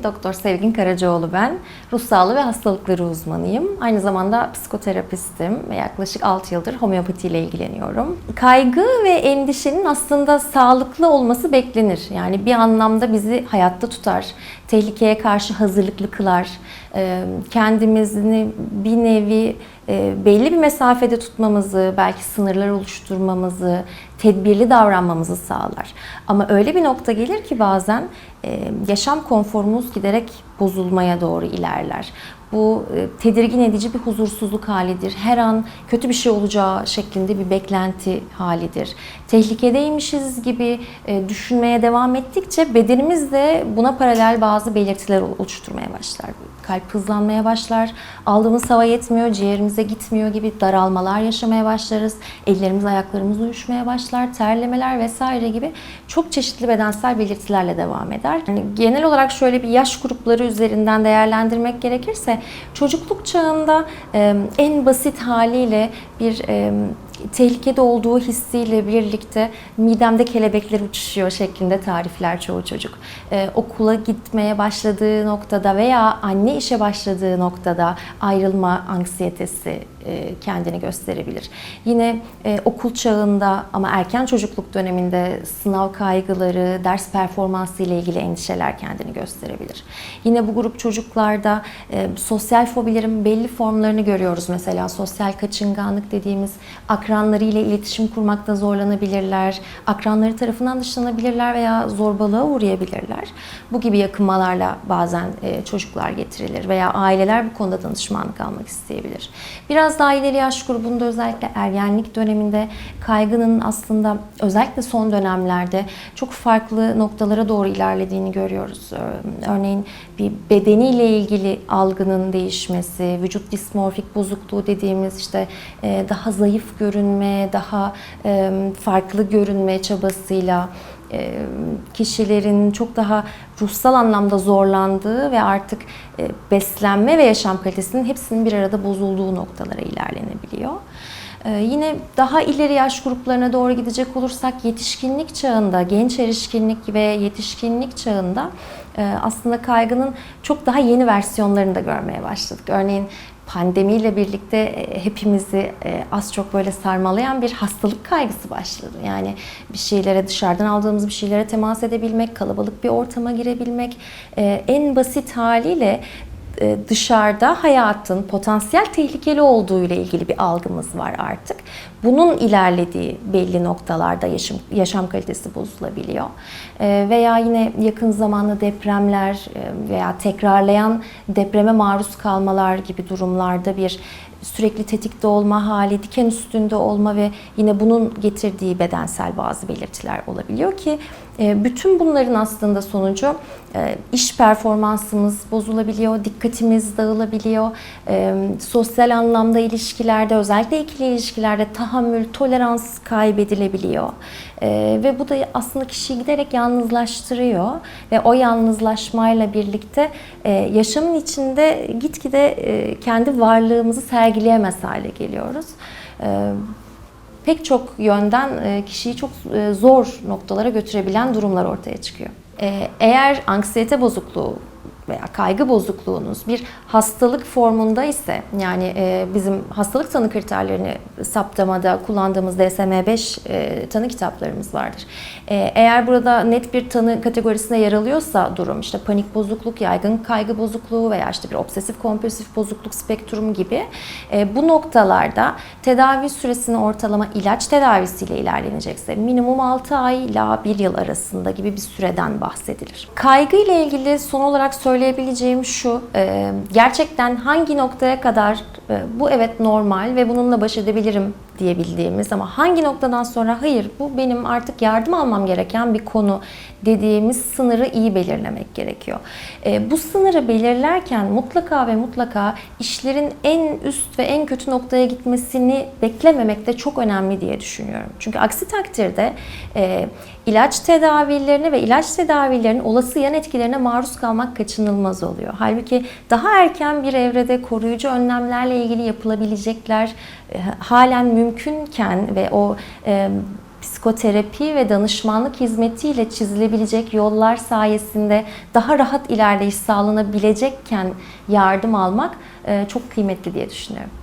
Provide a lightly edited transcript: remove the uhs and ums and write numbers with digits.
Doktor Sevgin Karacaoğlu ben. Ruh sağlığı ve hastalıkları uzmanıyım. Aynı zamanda psikoterapistim ve yaklaşık 6 yıldır homeopati ile ilgileniyorum. Kaygı ve endişenin aslında sağlıklı olması beklenir. Yani bir anlamda bizi hayatta tutar, tehlikeye karşı hazırlıklı kılar, kendimizi bir nevi belli bir mesafede tutmamızı, belki sınırlar oluşturmamızı, tedbirli davranmamızı sağlar. Ama öyle bir nokta gelir ki bazen yaşam konforumuz giderek bozulmaya doğru ilerler. Bu tedirgin edici bir huzursuzluk halidir. Her an kötü bir şey olacağı şeklinde bir beklenti halidir. Tehlikedeymişiz gibi düşünmeye devam ettikçe bedenimiz de buna paralel bazı belirtiler oluşturmaya başlar. Kalp hızlanmaya başlar, aldığımız hava yetmiyor, ciğerimize gitmiyor gibi daralmalar yaşamaya başlarız. Ellerimiz, ayaklarımız uyuşmaya başlar, terlemeler vesaire gibi çok çeşitli bedensel belirtilerle devam eder. Yani genel olarak şöyle bir yaş grupları üzerinden değerlendirmek gerekirse çocukluk çağında en basit haliyle bir tehlikede olduğu hissiyle birlikte midemde kelebekler uçuşuyor şeklinde tarifler çoğu çocuk. Okula gitmeye başladığı noktada veya anne işe başladığı noktada ayrılma anksiyetesi kendini gösterebilir. Yine okul çağında ama erken çocukluk döneminde sınav kaygıları, ders performansı ile ilgili endişeler kendini gösterebilir. Yine bu grup çocuklarda sosyal fobilerin belli formlarını görüyoruz. Mesela sosyal kaçınganlık dediğimiz akranlarıyla iletişim kurmakta zorlanabilirler, akranları tarafından dışlanabilirler veya zorbalığa uğrayabilirler. Bu gibi yakınmalarla bazen çocuklar getirilir veya aileler bu konuda danışmanlık almak isteyebilir. Biraz daha ileri yaş grubunda özellikle ergenlik döneminde kaygının aslında özellikle son dönemlerde çok farklı noktalara doğru ilerlediğini görüyoruz. Örneğin bir bedeniyle ilgili algının değişmesi, vücut dismorfik bozukluğu dediğimiz işte daha zayıf görünme, daha farklı görünme çabasıyla kişilerin çok daha ruhsal anlamda zorlandığı ve artık beslenme ve yaşam kalitesinin hepsinin bir arada bozulduğu noktalara ilerlenebiliyor. Yine daha ileri yaş gruplarına doğru gidecek olursak yetişkinlik çağında, genç erişkinlik ve yetişkinlik çağında aslında kaygının çok daha yeni versiyonlarını da görmeye başladık. Örneğin pandemiyle birlikte hepimizi az çok böyle sarmalayan bir hastalık kaygısı başladı. Yani bir şeylere, dışarıdan aldığımız bir şeylere temas edebilmek, kalabalık bir ortama girebilmek, en basit haliyle dışarıda hayatın potansiyel tehlikeli olduğu ile ilgili bir algımız var artık. Bunun ilerlediği belli noktalarda yaşam kalitesi bozulabiliyor. Veya yine yakın zamanlı depremler veya tekrarlayan depreme maruz kalmalar gibi durumlarda bir sürekli tetikte olma hali, diken üstünde olma ve yine bunun getirdiği bedensel bazı belirtiler olabiliyor ki bütün bunların aslında sonucu iş performansımız bozulabiliyor, dikkatimiz dağılabiliyor, sosyal anlamda ilişkilerde, özellikle ikili ilişkilerde tahammül, tolerans kaybedilebiliyor. Ve bu da aslında kişiyi giderek yalnızlaştırıyor ve o yalnızlaşmayla birlikte yaşamın içinde gitgide kendi varlığımızı sergileyemez hale geliyoruz. Pek çok yönden kişiyi çok zor noktalara götürebilen durumlar ortaya çıkıyor. Eğer anksiyete bozukluğu veya kaygı bozukluğunuz bir hastalık formunda ise, yani bizim hastalık tanı kriterlerini saptamada kullandığımız DSM-5 tanı kitaplarımız vardır. Eğer burada net bir tanı kategorisine yer alıyorsa durum, işte panik bozukluk, yaygın kaygı bozukluğu veya işte bir obsesif kompulsif bozukluk spektrum gibi bu noktalarda tedavi süresini ortalama ilaç tedavisiyle ilerlenecekse minimum 6 ay ile 1 yıl arasında gibi bir süreden bahsedilir. Kaygı ile ilgili son olarak söyleyebileceğim şu, gerçekten hangi noktaya kadar bu evet normal ve bununla baş edebilirim diyebildiğimiz ama hangi noktadan sonra hayır bu benim artık yardım almam gereken bir konu dediğimiz sınırı iyi belirlemek gerekiyor. Bu sınırı belirlerken mutlaka ve mutlaka işlerin en üst ve en kötü noktaya gitmesini beklememek de çok önemli diye düşünüyorum. Çünkü aksi takdirde ilaç tedavilerine ve ilaç tedavilerinin olası yan etkilerine maruz kalmak kaçınılmaz oluyor. Halbuki daha erken bir evrede koruyucu önlemlerle ilgili yapılabilecekler halen mümkünken ve o psikoterapi ve danışmanlık hizmetiyle çizilebilecek yollar sayesinde daha rahat ilerleyiş sağlanabilecekken yardım almak çok kıymetli diye düşünüyorum.